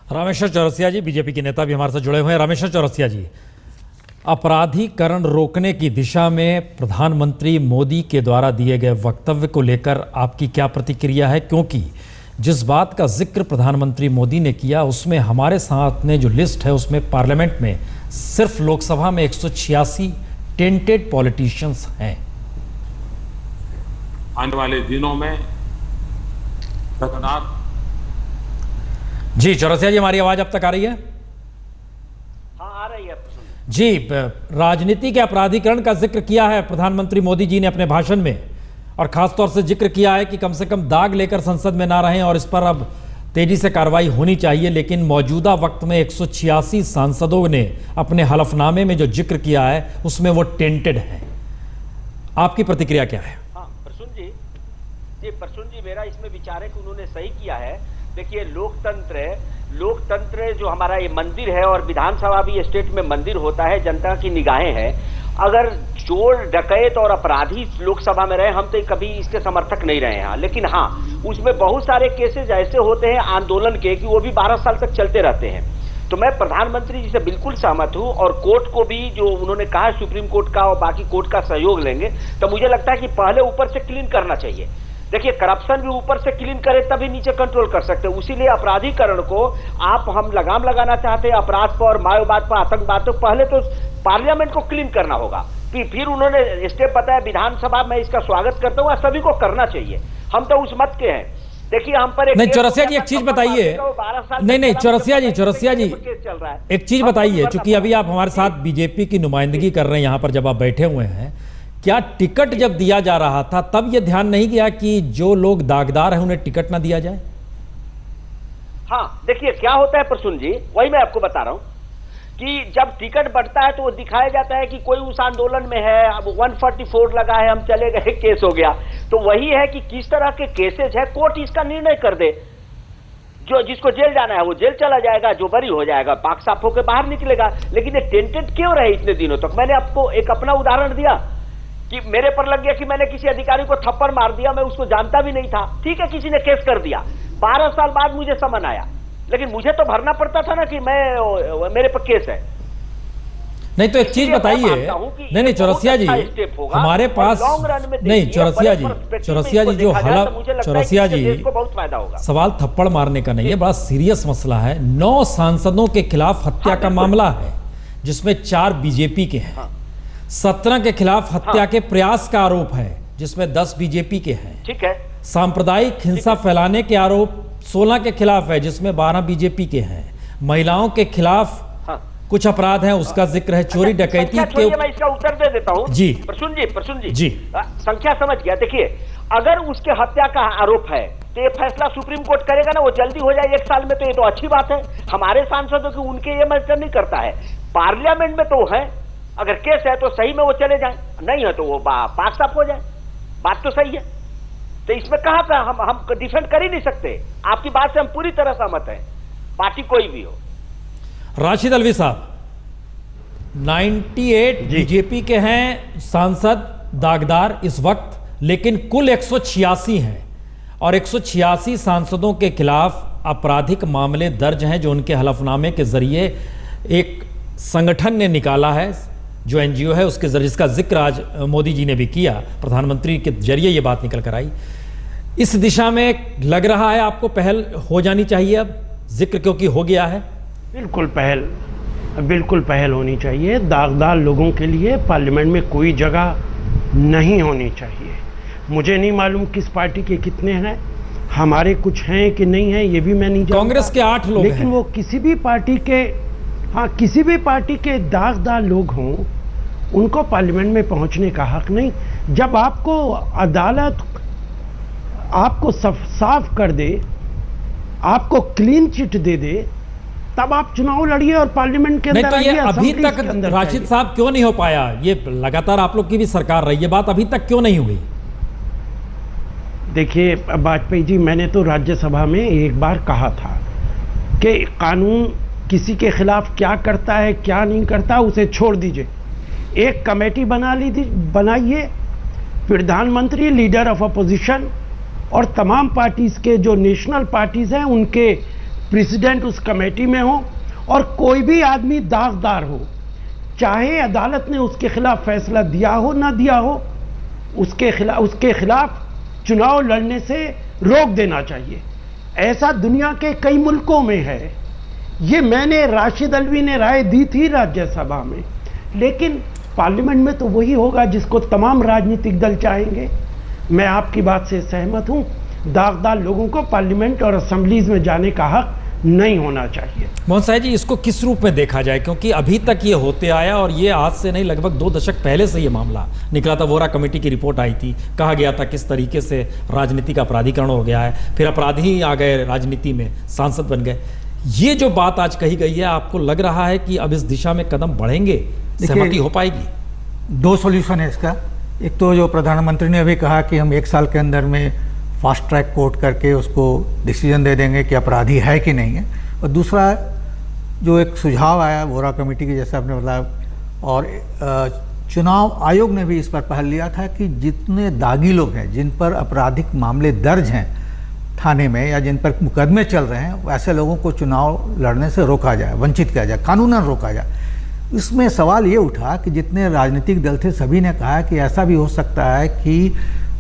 रामेश्वर चौरसिया जी BJP के नेता भी हमारे साथ जुड़े हुए हैं। रामेश्वर चौरसिया जी, अपराधीकरण रोकने की दिशा में प्रधानमंत्री मोदी के द्वारा दिए गए वक्तव्य को लेकर आपकी क्या प्रतिक्रिया है? क्योंकि जिस बात का जिक्र प्रधानमंत्री मोदी ने किया उसमें हमारे साथ में जो लिस्ट है उसमें पार्लियामेंट में सिर्फ लोकसभा में 186 टेंटेड पॉलिटिशियंस हैं। आने वाले दिनों में खतरनाक। जी चौरसिया जी, हमारी आवाज अब तक आ रही है? हाँ, आ रही है जी। राजनीति के अपराधीकरण का जिक्र किया है प्रधानमंत्री मोदी जी ने अपने भाषण में, और खासतौर से जिक्र किया है कि कम से कम दाग लेकर संसद में ना रहें और इस पर अब तेजी से कार्रवाई होनी चाहिए। लेकिन मौजूदा वक्त में 186 सांसदों ने अपने हलफनामे में जो जिक्र किया है उसमें वो टेंटेड है। आपकी प्रतिक्रिया क्या है? हाँ प्रसून जी, मेरा इसमें विचार है कि उन्होंने सही किया है। देखिए, लोकतंत्र जो हमारा ये मंदिर है, और विधानसभा भी स्टेट में मंदिर होता है, जनता की निगाहें हैं। अगर चोर डकैत और अपराधी लोकसभा में रहे, हम तो कभी इसके समर्थक नहीं रहे हैं। लेकिन हाँ, उसमें बहुत सारे केसेस ऐसे होते हैं आंदोलन के कि वो भी 12 साल तक चलते रहते हैं। तो मैं प्रधानमंत्री जी से बिल्कुल सहमत हूं, और कोर्ट को भी जो उन्होंने कहा है सुप्रीम कोर्ट का और बाकी कोर्ट का सहयोग लेंगे। तो मुझे लगता है कि पहले ऊपर से क्लीन करना चाहिए। देखिए, करप्शन भी ऊपर से क्लीन करे तभी नीचे कंट्रोल कर सकते हैं। उसीलिए अपराधीकरण को हम लगाम लगाना चाहते हैं अपराध पर, माओवाद पर, आतंकवाद पर। पहले तो पार्लियामेंट को क्लीन करना होगा, फिर उन्होंने स्टेप बताया विधानसभा में। इसका स्वागत करता हूं, सभी को करना चाहिए। हम तो उस मत के हैं। देखिए, हम पर नहीं चौरसिया जी, एक चीज बताइए। नहीं चौरसिया जी एक चीज बताइए, चूंकि अभी आप हमारे साथ बीजेपी की नुमाइंदगी कर रहे हैं यहाँ पर, जब आप बैठे हुए हैं, क्या टिकट जब दिया जा रहा था तब यह ध्यान नहीं गया कि जो लोग दागदार हैं उन्हें टिकट ना दिया जाए? हाँ, देखिए क्या होता है प्रसून जी, वही मैं आपको बता रहा हूं कि जब टिकट बढ़ता है तो वो दिखाया जाता है कि कोई उस आंदोलन में है, अब 144 लगा है, हम चले गए, केस हो गया। तो वही है कि किस तरह के केसेस है, कोर्ट इसका निर्णय कर दे। जो जिसको जेल जाना है वो जेल चला जाएगा, जो बरी हो जाएगा पाक साफ होकर बाहर निकलेगा। लेकिन ये टेंटेड क्यों रहे इतने दिनों तक? मैंने आपको एक अपना उदाहरण दिया कि मेरे पर लग गया कि मैंने किसी अधिकारी को थप्पड़ मार दिया, मैं उसको जानता भी नहीं था। ठीक है, किसी ने केस कर दिया, 12 साल बाद मुझे समन आया, लेकिन मुझे तो भरना पड़ता था ना कि मेरे पर केस है। नहीं तो एक चीज बताइए। नहीं चौरसिया जी, हमारे पास नहीं चौरसिया जी जो चौरसिया जी, बहुत फायदा होगा। सवाल थप्पड़ मारने का नहीं है, बड़ा सीरियस मसला है। 9 सांसदों के खिलाफ हत्या का मामला है, जिसमें 4 बीजेपी के हैं। 17 के खिलाफ हत्या के प्रयास का आरोप है, जिसमें 10 बीजेपी के हैं। ठीक है। सांप्रदायिक हिंसा फैलाने के आरोप 16 के खिलाफ है, जिसमें 12 बीजेपी के हैं। महिलाओं के खिलाफ कुछ अपराध हैं, उसका जिक्र है। चोरी डकैती के, मैं इसका उत्तर दे देता हूं जी। प्रसून जी संख्या समझ गया। देखिए, अगर उसके हत्या का आरोप है तो ये फैसला सुप्रीम कोर्ट करेगा ना, वो जल्दी हो जाए 1 साल में, तो ये तो अच्छी बात है। हमारे सांसदों की उनके ये मैटर नहीं करता है। पार्लियामेंट में तो है, अगर केस है तो सही में वो चले जाए, नहीं है तो वो पाक साफ हो जाए। बात तो सही है। तो इसमें कहां का हम डिफेंड कर ही नहीं सकते। आपकी बात से हम पूरी तरह सहमत हैं, पार्टी कोई भी हो। राशिद अलवी साहब, 98 बीजेपी के हैं सांसद दागदार इस वक्त, लेकिन कुल 186 हैं, और 186 सांसदों के खिलाफ आपराधिक मामले दर्ज हैं, जो उनके हलफनामे के जरिए एक संगठन ने निकाला है, जो एनजीओ है उसके जरिए, जिसका जिक्र आज मोदी जी ने भी किया, प्रधानमंत्री के जरिए ये बात निकल कर आई। इस दिशा में लग रहा है आपको पहल हो जानी चाहिए अब, जिक्र क्योंकि हो गया है? बिल्कुल पहल होनी चाहिए। दागदार लोगों के लिए पार्लियामेंट में कोई जगह नहीं होनी चाहिए। मुझे नहीं मालूम किस पार्टी के कितने हैं, हमारे कुछ हैं कि नहीं हैं ये भी मैं नहीं जानता। कांग्रेस के 8 लोग हैं, लेकिन वो किसी भी पार्टी के, हाँ किसी भी पार्टी के दागदार लोग हों, उनको पार्लियामेंट में पहुंचने का हक नहीं। जब आपको अदालत आपको साफ कर दे, आपको क्लीन चिट दे दे, तब आप चुनाव लड़िए और पार्लियामेंट के अंदर। तो ये अभी तक राशिद साहब क्यों नहीं हो पाया? ये लगातार आप लोग की भी सरकार रही है, बात अभी तक क्यों नहीं हुई? देखिए वाजपेयी जी, मैंने तो राज्यसभा में एक बार कहा था कि कानून किसी के खिलाफ क्या करता है क्या नहीं करता उसे छोड़ दीजिए। एक कमेटी बनाइए, प्रधानमंत्री, लीडर ऑफ अपोजिशन और तमाम पार्टीज के जो नेशनल पार्टीज हैं उनके प्रेसिडेंट उस कमेटी में हो और कोई भी आदमी दागदार हो, चाहे अदालत ने उसके खिलाफ फैसला दिया हो ना दिया हो, उसके खिलाफ चुनाव लड़ने से रोक देना चाहिए। ऐसा दुनिया के कई मुल्कों में है। ये मैंने राशिद अल्वी ने राय दी थी राज्यसभा में, लेकिन पार्लियामेंट में तो वही होगा जिसको तमाम राजनीतिक दल चाहेंगे। मैं आपकी बात से सहमत हूं, दागदार लोगों को पार्लियामेंट और असेंबलीज में जाने का हक नहीं होना चाहिए। मोहन साहब जी, इसको किस रूप में देखा जाए, क्योंकि अभी तक ये होते आया और ये आज से नहीं, लगभग 2 दशक पहले से ये मामला निकला था। वोरा कमेटी की रिपोर्ट आई थी, कहा गया था किस तरीके से राजनीति का अपराधीकरण हो गया है, फिर अपराधी आ गए राजनीति में, सांसद बन गए। ये जो बात आज कही गई है, आपको लग रहा है कि अब इस दिशा में कदम बढ़ेंगे, सहमति हो पाएगी? 2 सॉल्यूशन है इसका। एक तो जो प्रधानमंत्री ने अभी कहा कि हम 1 साल के अंदर में फास्ट ट्रैक कोर्ट करके उसको डिसीजन दे देंगे कि अपराधी है कि नहीं है, और दूसरा जो एक सुझाव आया वोरा कमेटी के, जैसा आपने बताया, और चुनाव आयोग ने भी इस पर पहल लिया था कि जितने दागी लोग हैं, जिन पर आपराधिक मामले दर्ज हैं थाने में या जिन पर मुकदमे चल रहे हैं, वैसे लोगों को चुनाव लड़ने से रोका जाए, वंचित किया जाए, कानूनन रोका जाए। इसमें सवाल ये उठा कि जितने राजनीतिक दल थे सभी ने कहा कि ऐसा भी हो सकता है कि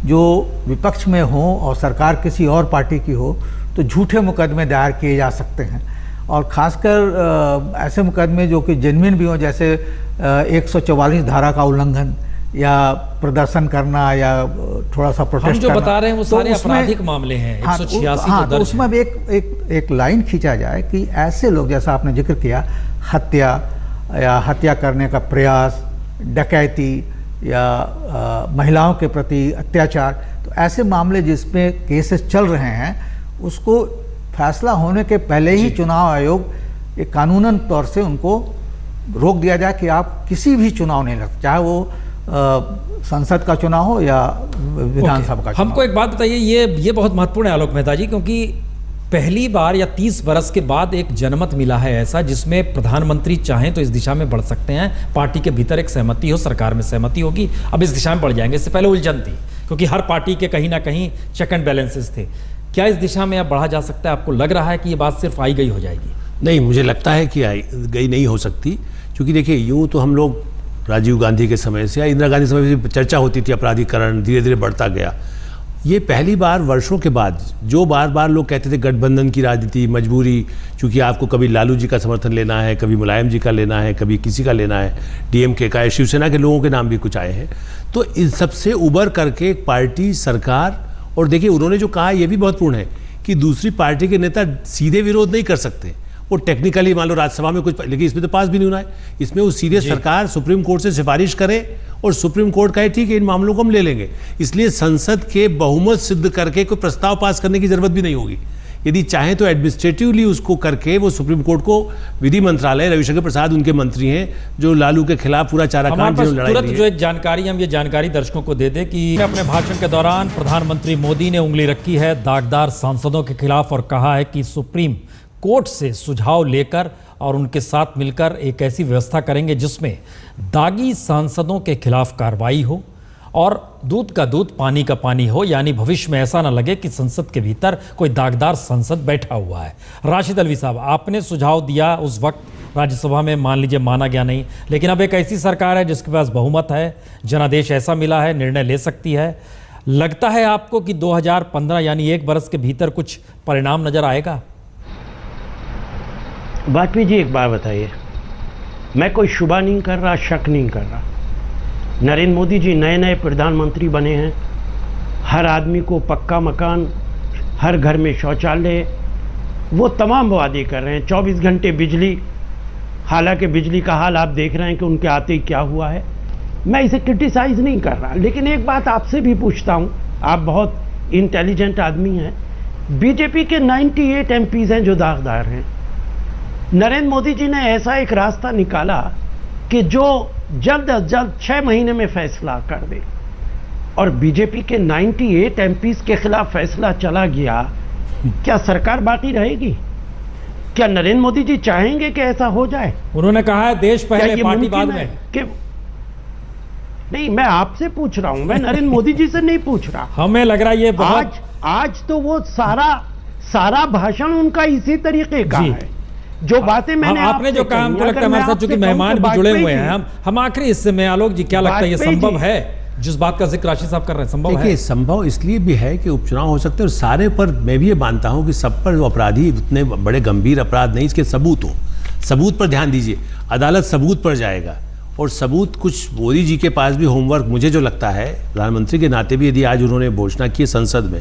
जो विपक्ष में हो और सरकार किसी और पार्टी की हो तो झूठे मुकदमे दायर किए जा सकते हैं, और ख़ासकर ऐसे मुकदमे जो कि जेन्युइन भी हों, जैसे 144 धारा का उल्लंघन या प्रदर्शन करना या थोड़ा सा प्रोटेस्ट हम जो करना। बता रहे हैं वो तो सारे आपराधिक मामले हैं, 186 हाँ, जो तो दर्ज उसमें भी एक लाइन खींचा जाए कि ऐसे लोग, जैसा आपने जिक्र किया, हत्या या हत्या करने का प्रयास, डकैती या महिलाओं के प्रति अत्याचार, तो ऐसे मामले जिसमें केसेस चल रहे हैं, उसको फैसला होने के पहले ही चुनाव आयोग एक कानूनन तौर से उनको रोक दिया जाए कि आप किसी भी चुनाव नहीं लड़, चाहे वो संसद का चुनाव हो या विधानसभा का चुनाव। हमको एक बात बताइए, ये बहुत महत्वपूर्ण है आलोक मेहता जी, क्योंकि पहली बार या 30 बरस के बाद एक जनमत मिला है ऐसा जिसमें प्रधानमंत्री चाहें तो इस दिशा में बढ़ सकते हैं, पार्टी के भीतर एक सहमति हो, सरकार में सहमति होगी, अब इस दिशा में बढ़ जाएंगे। इससे पहले उलझन थी क्योंकि हर पार्टी के कहीं ना कहीं चेक एंड बैलेंसेस थे। क्या इस दिशा में अब बढ़ा जा सकता है? आपको लग रहा है कि ये बात सिर्फ आई गई हो जाएगी? नहीं, मुझे लगता है कि आई गई नहीं हो सकती, क्योंकि देखिए यूँ तो हम लोग राजीव गांधी के समय से या इंदिरा गांधी समय से चर्चा होती थी, अपराधीकरण धीरे धीरे बढ़ता गया। ये पहली बार वर्षों के बाद, जो बार बार लोग कहते थे गठबंधन की राजनीति, मजबूरी, क्योंकि आपको कभी लालू जी का समर्थन लेना है, कभी मुलायम जी का लेना है, कभी किसी का लेना है, डीएमके का है, शिवसेना के लोगों के नाम भी कुछ आए हैं, तो इन सबसे उबर करके एक पार्टी, सरकार, और देखिए उन्होंने जो कहा ये भी महत्वपूर्ण है कि दूसरी पार्टी के नेता सीधे विरोध नहीं कर सकते, वो टेक्निकली मान लो राज्यसभा में कुछ, लेकिन इसमें तो पास भी नहीं होना है। इसमें वो सीधे सरकार सुप्रीम कोर्ट से सिफारिश करे और सुप्रीम कोर्ट कहे ठीक है इन मामलों को हम ले लेंगे। इसलिए संसद के बहुमत सिद्ध करके कोई प्रस्ताव पास करने की जरूरत भी नहीं होगी। यदि चाहे तो एडमिनिस्ट्रेटिवली उसको करके वो सुप्रीम कोर्ट को, विधि मंत्रालय, रविशंकर प्रसाद उनके मंत्री हैं जो लालू के खिलाफ पूरा चाराकांड तुरंत जो एक जानकारी, हम ये जानकारी दर्शकों को दे दें कि अपने भाषण के दौरान प्रधानमंत्री मोदी ने उंगली रखी है दागदार सांसदों के खिलाफ और कहा है कि सुप्रीम कोर्ट से सुझाव लेकर और उनके साथ मिलकर एक ऐसी व्यवस्था करेंगे जिसमें दागी सांसदों के खिलाफ कार्रवाई हो और दूध का दूध पानी का पानी हो, यानी भविष्य में ऐसा ना लगे कि संसद के भीतर कोई दागदार सांसद बैठा हुआ है। राशिद अल्वी साहब, आपने सुझाव दिया उस वक्त राज्यसभा में, मान लीजिए माना गया नहीं, लेकिन अब एक ऐसी सरकार है जिसके पास बहुमत है, जनादेश ऐसा मिला है, निर्णय ले सकती है। लगता है आपको कि 2015 यानी 1 बरस के भीतर कुछ परिणाम नजर आएगा? वाजपेयी जी एक बात बताइए, मैं कोई शुबा नहीं कर रहा, शक नहीं कर रहा, नरेंद्र मोदी जी नए नए प्रधानमंत्री बने हैं, हर आदमी को पक्का मकान, हर घर में शौचालय, वो तमाम वादे कर रहे हैं, 24 घंटे बिजली, हालांकि बिजली का हाल आप देख रहे हैं कि उनके आते ही क्या हुआ है। मैं इसे क्रिटिसाइज नहीं कर रहा, लेकिन एक बात आपसे भी पूछता हूं, आप बहुत इंटेलिजेंट आदमी हैं, बीजेपी के 98 एमपीज हैं जो दागदार हैं। नरेंद्र मोदी जी ने ऐसा एक रास्ता निकाला कि जो जल्द अज जल्द 6 महीने में फैसला कर दे, और बीजेपी के 98 एमपीज के खिलाफ फैसला चला गया, क्या सरकार बाकी रहेगी? क्या नरेंद्र मोदी जी चाहेंगे कि ऐसा हो जाए? उन्होंने कहा है देश पहले पार्टी बाद में। कि नहीं, मैं आपसे पूछ रहा हूं, मैं नरेंद्र मोदी जी से नहीं पूछ रहा। हमें लग रहा है ये आज तो वो सारा सारा भाषण उनका इसी तरीके का जी। है। जो बातें मैंने आपने जो कहा हमको लगता है हमारे साथ चूंकि मेहमान भी जुड़े हुए हैं, हम आखिरी हिस्से में आलोक जी क्या लगता है ये वाजपेयी संभव जी। है जिस बात का जिक्र राशि साहब कर रहे हैं, संभव है? देखिए संभव इसलिए भी है कि उपचुनाव हो सकते हैं और सारे पर मैं भी ये मानता हूं कि सब पर जो अपराधी उतने बड़े गंभीर अपराध नहीं, इसके सबूत हो, सबूत पर ध्यान दीजिए। अदालत सबूत पर जाएगा और सबूत कुछ मोदी जी के पास भी होमवर्क, मुझे जो लगता है प्रधानमंत्री के नाते भी, यदि आज उन्होंने घोषणा की है संसद में,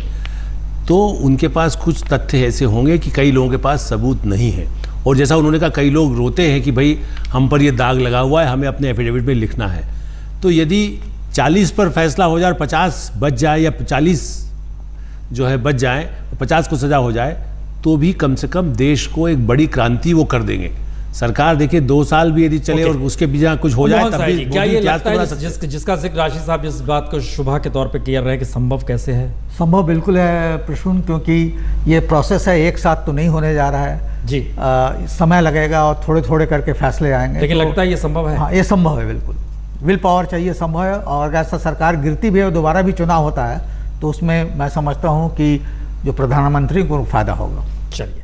तो उनके पास कुछ तथ्य ऐसे होंगे कि कई लोगों के पास सबूत नहीं है। और जैसा उन्होंने कहा, कई लोग रोते हैं कि भाई हम पर ये दाग लगा हुआ है, हमें अपने एफिडेविट में लिखना है। तो यदि 40 पर फैसला हो जाए और 50 बच जाए या 40 जो है बच जाए, 50 को सजा हो जाए, तो भी कम से कम देश को एक बड़ी क्रांति वो कर देंगे। सरकार देखिए 2 साल भी यदि चले और उसके बीच कुछ हो जाए मोहन तब साहब भी जी, क्या मोदी ये इतिहास लगता तो बना है सकते हैं। जिसका जिक्र राशि साहब जिस बात को शुभा के तौर पे किया रहे हैं कि संभव कैसे है? संभव बिल्कुल है प्रसून, क्योंकि ये प्रोसेस है, एक साथ तो नहीं होने जा रहा है जी, समय लगेगा और थोड़े थोड़े करके फैसले आएंगे। लेकिन तो, लगता है ये संभव है? हाँ ये संभव है, बिल्कुल विल पावर चाहिए, संभव है। और अगर ऐसा सरकार गिरती भी है और दोबारा भी चुनाव होता है तो उसमें मैं समझता हूँ कि जो प्रधानमंत्री को फायदा होगा। चलिए।